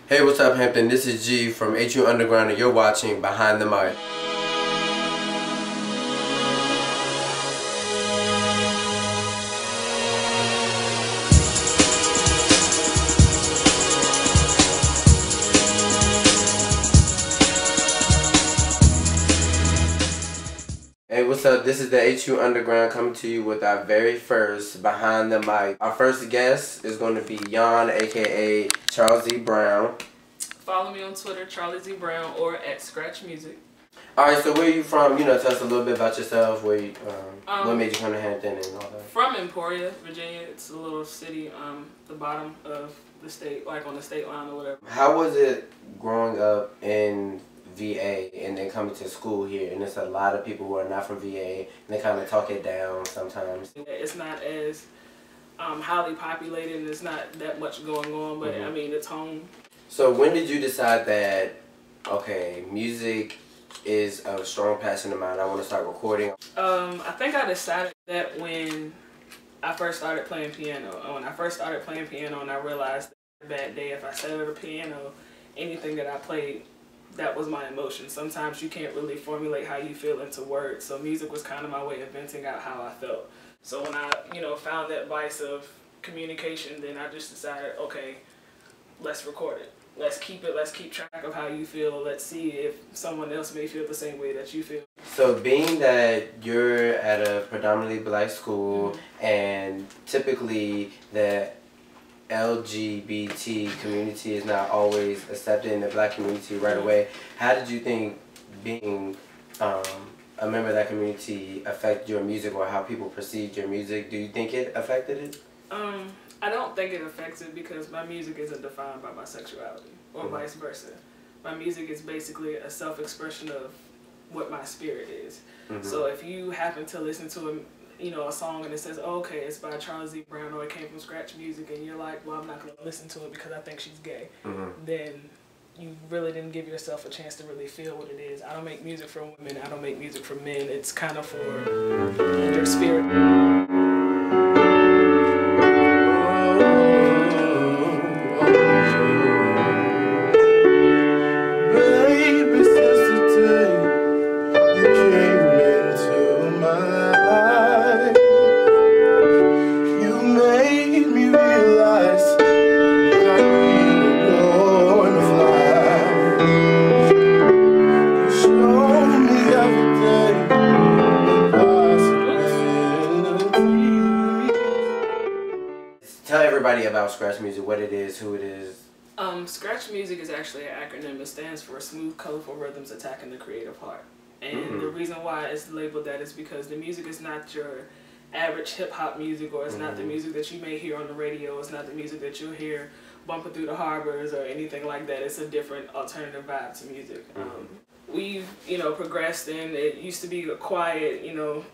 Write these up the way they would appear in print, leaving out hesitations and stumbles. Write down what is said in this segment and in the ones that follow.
Hey, what's up, Hampton? This is G from HU Underground, and you're watching Behind the Mic. Hey, what's up? This is the HU Underground coming to you with our very first Behind the Mic. Our first guest is going to be Yann, aka Charles Z. Brown. Follow me on Twitter, Charlie Z Brown, or at Scratch Music. Alright, so where are you from? Tell us a little bit about yourself, where you, what made you come to Hampton and all that. From Emporia, Virginia. It's a little city, the bottom of the state, like on the state line or whatever. How was it growing up in VA and then coming to school here? And there's a lot of people who are not from VA, and they kind of talk it down sometimes. It's not as highly populated, and there's not that much going on, but I mean, it's home. So when did you decide that, okay, music is a strong passion of mine, I want to start recording? I think I decided that when I first started playing piano. When I first started playing piano, and I realized that bad day, if I sat at a piano, anything that I played, that was my emotion. Sometimes you can't really formulate how you feel into words, so music was kind of my way of venting out how I felt. So when I, found that vice of communication, then I just decided, okay, let's record it. Let's keep it. Let's keep track of how you feel. Let's see if someone else may feel the same way that you feel. So being that you're at a predominantly black school, and typically the LGBT community is not always accepted in the black community right away, how did you think being a member of that community affect your music, or how people perceived your music? Do you think it affected it? I don't think it affects it, because my music isn't defined by my sexuality or vice versa. My music is basically a self-expression of what my spirit is. So if you happen to listen to a song and it says, oh, okay, it's by Charles Z. Brown, or it came from Scratch Music, and you're like, well, I'm not going to listen to it because I think she's gay, then you really didn't give yourself a chance to really feel what it is. I don't make music for women. I don't make music for men. It's kind of for your spirit. Tell everybody about Scratch Music, what it is, who it is. Scratch Music is actually an acronym. It stands for Smooth, Colorful Rhythms Attacking the Creative Heart. And the reason why it's labeled that is because the music is not your average hip-hop music, or it's not the music that you may hear on the radio. It's not the music that you'll hear bumping through the harbors or anything like that. It's a different alternative vibe to music. We've, progressed, and it used to be a quiet,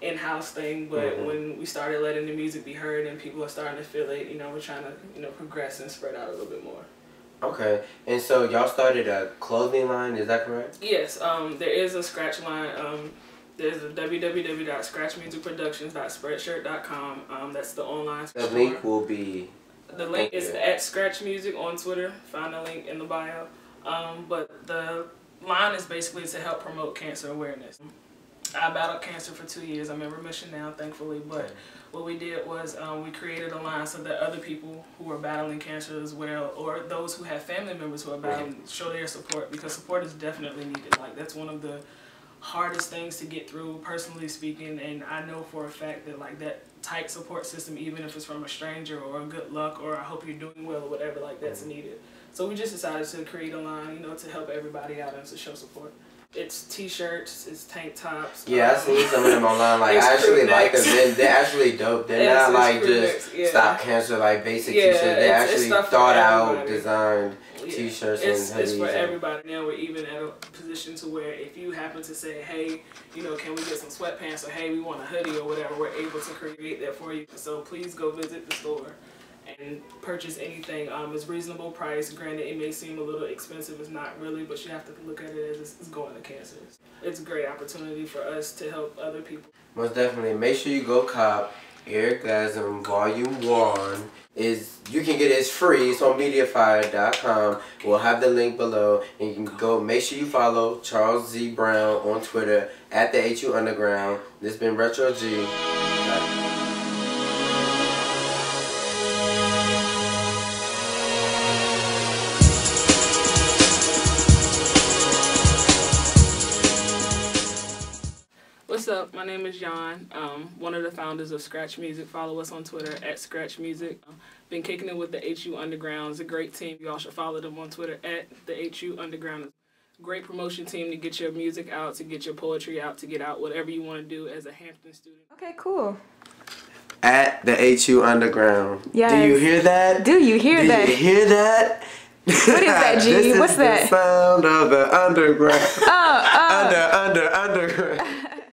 in-house thing, but when we started letting the music be heard and people are starting to feel it, we're trying to, progress and spread out a little bit more. Okay, and so y'all started a clothing line, is that correct? Yes, there is a Scratch line. There's a www.scratchmusicproductions.spreadshirt.com. That's the online store. The link will be... The link is at Scratch Music on Twitter. Find the link in the bio. But the line is basically to help promote cancer awareness. I battled cancer for 2 years. I'm in remission now, thankfully, but what we did was we created a line so that other people who are battling cancer as well, or those who have family members who are battling, show their support, because support is definitely needed. Like, that's one of the hardest things to get through, personally speaking, and I know for a fact that, like, that tight support system, even if it's from a stranger or a good luck or I hope you're doing well or whatever, like, that's needed. So we just decided to create a line, to help everybody out and to show support. It's t-shirts, it's tank tops. Yeah, I've seen some of them online. Like, I actually like them. They're actually dope. They're not like just stop cancer, like basic t-shirts. They're actually thought out, designed t-shirts and hoodies. It's for everybody. Now we're even at a position to where if you happen to say, hey, can we get some sweatpants, or hey, we want a hoodie or whatever, we're able to create that for you. So please go visit the store and purchase anything. It's reasonable price. Granted, it may seem a little expensive. It's not really, but you have to look at it as it's going to cancer. It's a great opportunity for us to help other people. Most definitely. Make sure you go cop Orgasm Volume 1. You can get it, it's free. It's on Mediafire.com. We'll have the link below, and you can go. Make sure you follow Charles Z Brown on Twitter at the HU Underground. This has been Retro G. What's up? My name is Yann, one of the founders of Scratch Music. Follow us on Twitter at Scratch Music. Been kicking it with the HU Underground. It's a great team. You all should follow them on Twitter at the HU Underground. Great promotion team to get your music out, to get your poetry out, to get out whatever you want to do as a Hampton student. Okay, cool. At the HU Underground. Yes. Do you hear that? Do you hear that? Do you hear that? What is that, G? What's that? The sound of the underground. Underground.